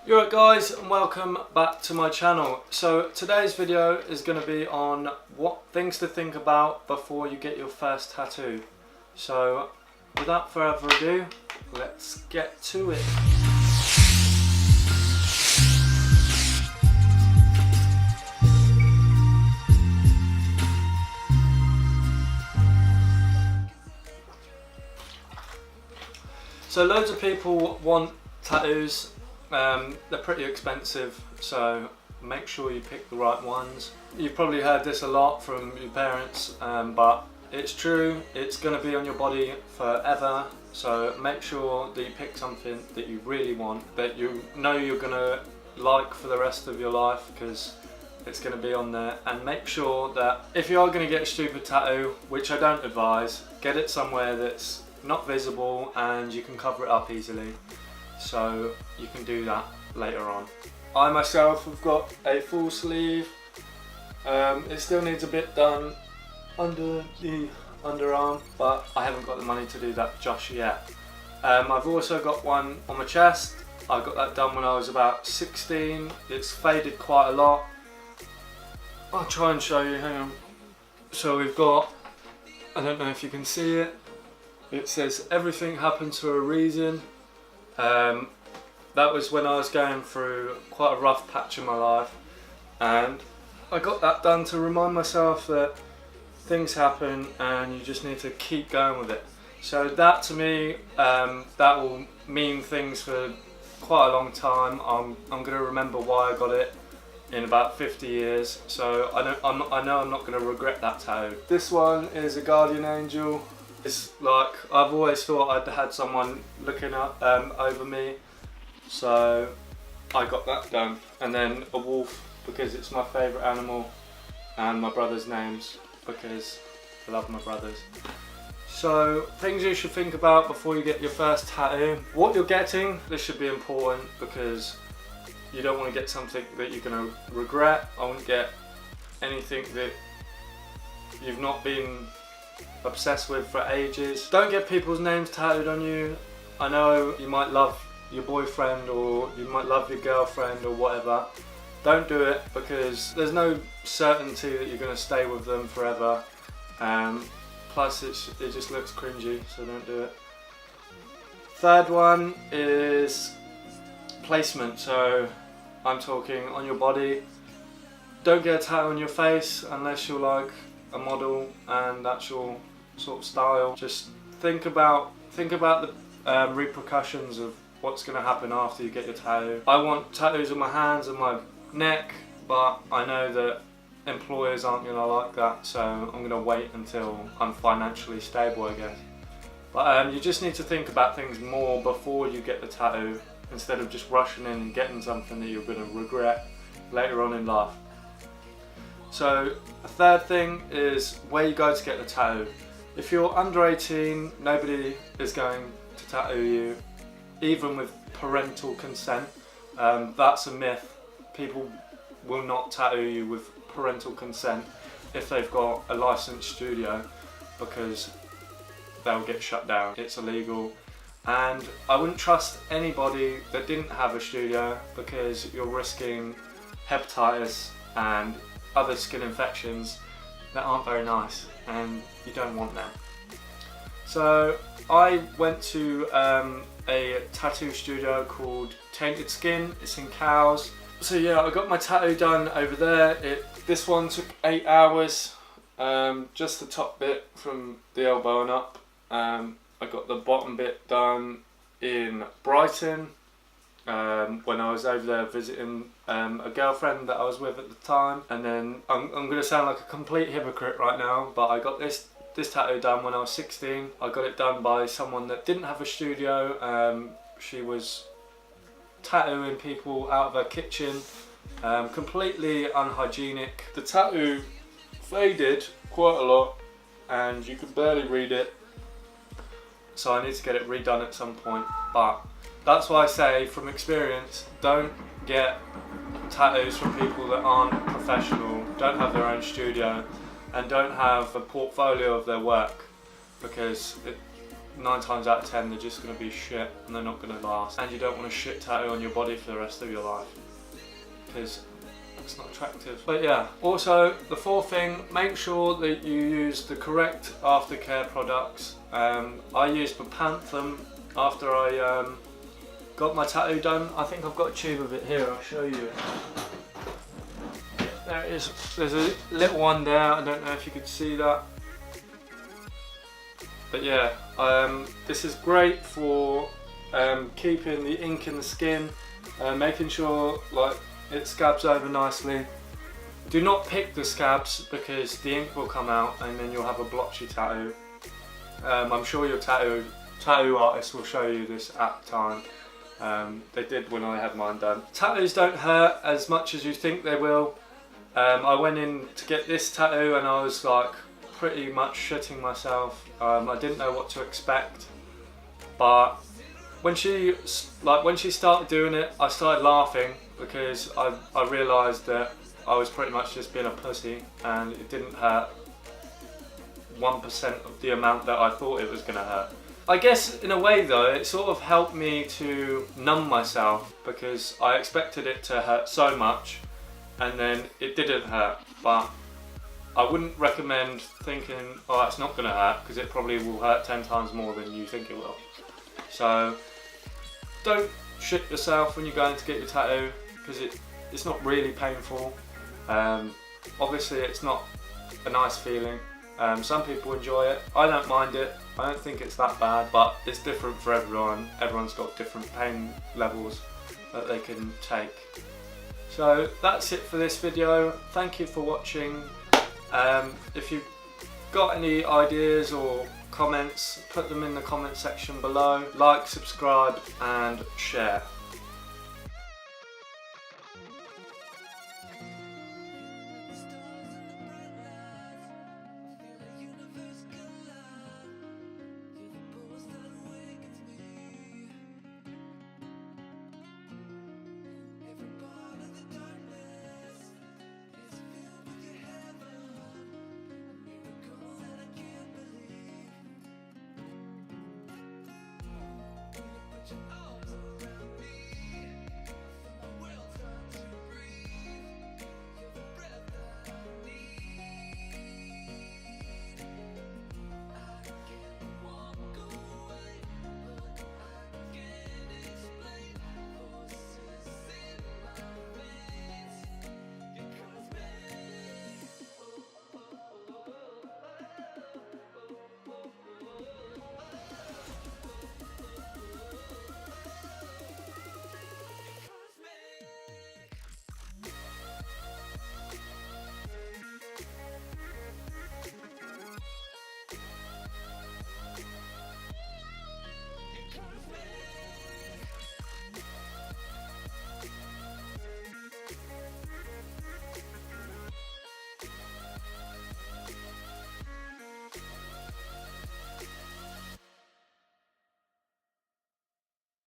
You're right guys, and welcome back to my channel. So today's video is going to be on what things to think about before you get your first tattoo. So without further ado, let's get to it. So loads of people want tattoos. They're pretty expensive, so make sure you pick the right ones. You've probably heard this a lot from your parents, but it's true. It's going to be on your body forever, so make sure that you pick something that you really want, that you know you're going to like for the rest of your life, because it's going to be on there. And make sure that if you are going to get a stupid tattoo, which I don't advise, get it somewhere that's not visible and you can cover it up easily, so you can do that later on. I myself have got a full sleeve. It still needs a bit done under the underarm, but I haven't got the money to do that just yet. I've also got one on my chest. I got that done when I was about 16. It's faded quite a lot. I'll try and show you, hang on. So we've got, I don't know if you can see it, it says everything happens for a reason. That was when I was going through quite a rough patch in my life, and I got that done to remind myself that things happen and you just need to keep going with it. So that to me, that will mean things for quite a long time. I'm going to remember why I got it in about 50 years, so I know I'm not going to regret that tattoo. This one is a guardian angel. It's like, I've always thought I'd had someone looking up over me, so I got that done. And then a wolf, because it's my favourite animal, and my brother's names, because I love my brothers. So things you should think about before you get your first tattoo. What you're getting, this should be important, because you don't want to get something that you're going to regret. I wouldn't get anything that you've not been obsessed with for ages. Don't get people's names tattooed on you. I know you might love your boyfriend or you might love your girlfriend or whatever. Don't do it, because there's no certainty that you're going to stay with them forever. Plus it just looks cringy, so don't do it. Third one is placement. So I'm talking on your body. Don't get a tattoo on your face unless you're like a model and that's your sort of style. Just think about the repercussions of what's going to happen after you get your tattoo. I want tattoos on my hands and my neck, but I know that employers aren't going to like that, so I'm going to wait until I'm financially stable, I guess. But you just need to think about things more before you get the tattoo, instead of just rushing in and getting something that you're going to regret later on in life. So a third thing is where you go to get the tattoo. If you're under 18, nobody is going to tattoo you, even with parental consent. That's a myth. People will not tattoo you with parental consent if they've got a licensed studio, because they'll get shut down. It's illegal. And I wouldn't trust anybody that didn't have a studio, because you're risking hepatitis and other skin infections that aren't very nice, and you don't want them. So I went to a tattoo studio called Tainted Skin. It's in Cowes. So yeah, I got my tattoo done over there. This one took 8 hours, just the top bit from the elbow and up. I got the bottom bit done in Brighton when I was over there visiting a girlfriend that I was with at the time. And then I'm going to sound like a complete hypocrite right now, but I got this tattoo done when I was 16. I got it done by someone that didn't have a studio. She was tattooing people out of her kitchen, completely unhygienic. The tattoo faded quite a lot and you could barely read it, so I need to get it redone at some point. But that's why I say, from experience, don't get tattoos from people that aren't professional, don't have their own studio, and don't have a portfolio of their work, because 9 times out of 10 they're just going to be shit and they're not going to last. And you don't want a shit tattoo on your body for the rest of your life, because it's not attractive. But yeah, also the fourth thing, make sure that you use the correct aftercare products. I used Bepanthen after I got my tattoo done. I think I've got a tube of it here, I'll show you. There it is. There's a little one there, I don't know if you could see that. But yeah, this is great for keeping the ink in the skin, making sure like it scabs over nicely. Do not pick the scabs because the ink will come out and then you'll have a blotchy tattoo. I'm sure your tattoo artist will show you this at the time. They did when I had mine done. Tattoos don't hurt as much as you think they will. I went in to get this tattoo and I was like pretty much shitting myself. I didn't know what to expect, but when she started doing it, I started laughing because I realised that I was pretty much just being a pussy and it didn't hurt 1% of the amount that I thought it was going to hurt. I guess in a way though, it sort of helped me to numb myself because I expected it to hurt so much and then it didn't hurt. But I wouldn't recommend thinking, oh, it's not going to hurt, because it probably will hurt 10 times more than you think it will. So don't shit yourself when you're going to get your tattoo, because it's not really painful. Obviously it's not a nice feeling. Some people enjoy it. I don't mind it. I don't think it's that bad, but it's different for everyone. Everyone's got different pain levels that they can take. So that's it for this video. Thank you for watching. If you've got any ideas or comments, put them in the comment section below. Like, subscribe and share. Oh.